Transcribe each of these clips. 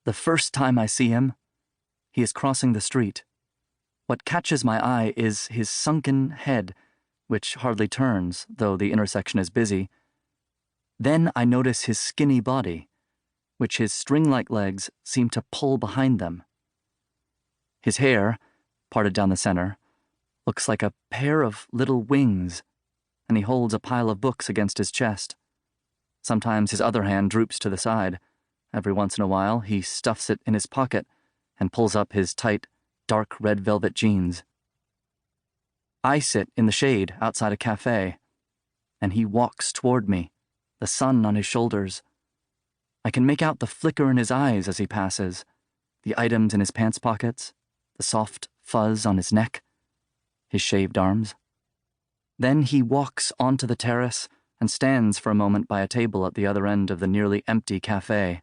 The first time I see him, he is crossing the street. What catches my eye is his sunken head, which hardly turns, though the intersection is busy. Then I notice his skinny body, which his string-like legs seem to pull behind them. His hair, parted down the center, looks like a pair of little wings, and he holds a pile of books against his chest. Sometimes his other hand droops to the side. Every once in a while, he stuffs it in his pocket and pulls up his tight, dark red velvet jeans. I sit in the shade outside a café, and he walks toward me, the sun on his shoulders. I can make out the flicker in his eyes as he passes, the items in his pants pockets, the soft fuzz on his neck, his shaved arms. Then he walks onto the terrace and stands for a moment by a table at the other end of the nearly empty café.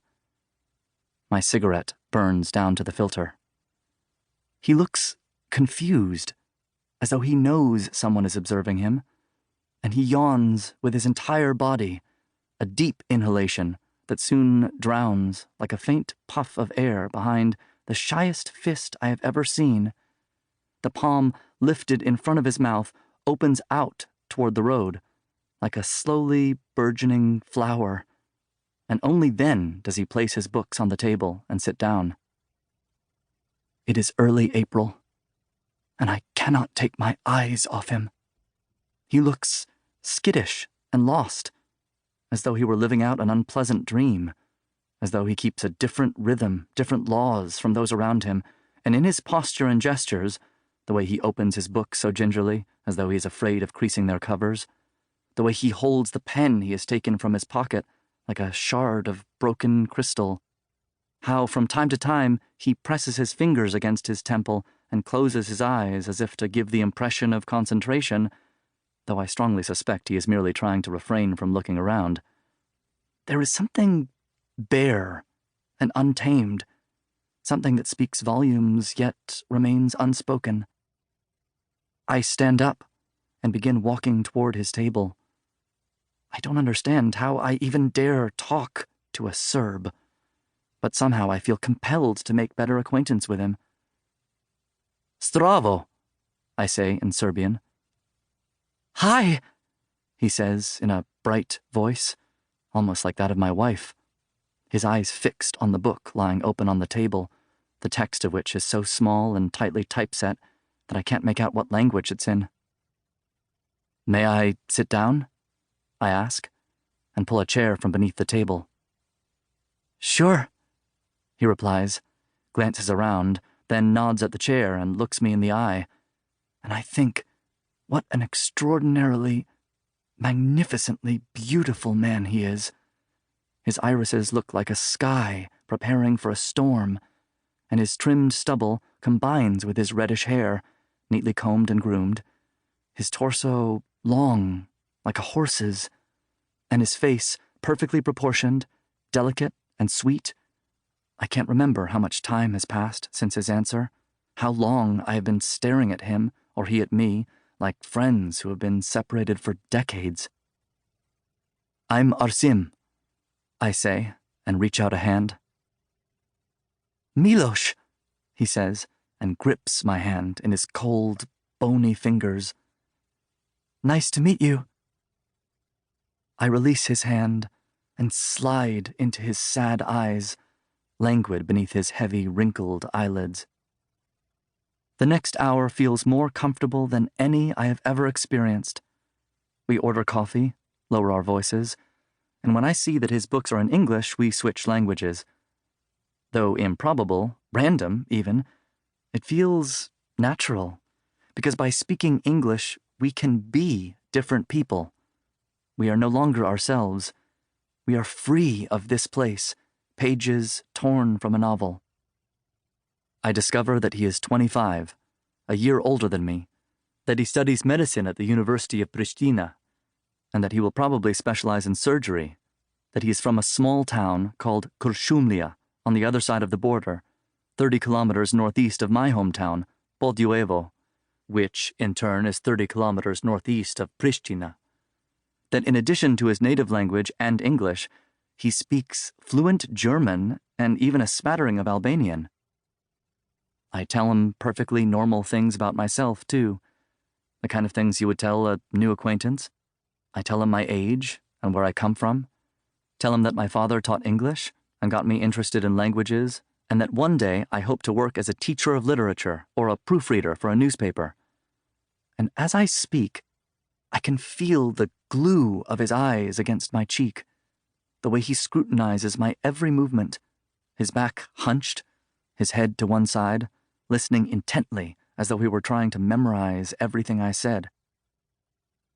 My cigarette burns down to the filter. He looks confused, as though he knows someone is observing him, and he yawns with his entire body, a deep inhalation that soon drowns like a faint puff of air behind the shyest fist I have ever seen. The palm lifted in front of his mouth opens out toward the road, like a slowly burgeoning flower, and only then does he place his books on the table and sit down. It is early April, and I cannot take my eyes off him. He looks skittish and lost, as though he were living out an unpleasant dream, as though he keeps a different rhythm, different laws from those around him, and in his posture and gestures, the way he opens his books so gingerly, as though he is afraid of creasing their covers, the way he holds the pen he has taken from his pocket like a shard of broken crystal, how from time to time he presses his fingers against his temple and closes his eyes as if to give the impression of concentration, though I strongly suspect he is merely trying to refrain from looking around. There is something bare and untamed, something that speaks volumes yet remains unspoken. I stand up and begin walking toward his table. I don't understand how I even dare talk to a Serb, but somehow I feel compelled to make better acquaintance with him. Zdravo, I say in Serbian. Hi, he says in a bright voice, almost like that of my wife, his eyes fixed on the book lying open on the table, the text of which is so small and tightly typeset that I can't make out what language it's in. May I sit down? I ask, and pull a chair from beneath the table. Sure, he replies, glances around, then nods at the chair and looks me in the eye, and I think, what an extraordinarily, magnificently beautiful man he is. His irises look like a sky preparing for a storm, and his trimmed stubble combines with his reddish hair, neatly combed and groomed, his torso long, like a horse's, and his face perfectly proportioned, delicate and sweet. I can't remember how much time has passed since his answer, how long I have been staring at him, or he at me, like friends who have been separated for decades. I'm Arsim, I say, and reach out a hand. Miloš, he says, and grips my hand in his cold, bony fingers. Nice to meet you. I release his hand and slide into his sad eyes, languid beneath his heavy, wrinkled eyelids. The next hour feels more comfortable than any I have ever experienced. We order coffee, lower our voices, and when I see that his books are in English, we switch languages. Though improbable, random even, it feels natural, because by speaking English, we can be different people. We are no longer ourselves. We are free of this place, pages torn from a novel. I discover that he is 25, a year older than me, that he studies medicine at the University of Pristina, and that he will probably specialize in surgery, that he is from a small town called Kuršumlija on the other side of the border, 30 kilometers northeast of my hometown, Podjujevo, which, in turn, is 30 kilometers northeast of Pristina. That in addition to his native language and English, He speaks fluent German and even a smattering of Albanian. I tell him perfectly normal things about myself, too. The kind of things you would tell a new acquaintance. I tell him my age and where I come from. Tell him that my father taught English and got me interested in languages, and that one day I hope to work as a teacher of literature or a proofreader for a newspaper. And as I speak, I can feel the glue of his eyes against my cheek, the way he scrutinizes my every movement, his back hunched, his head to one side, listening intently as though he were trying to memorize everything I said.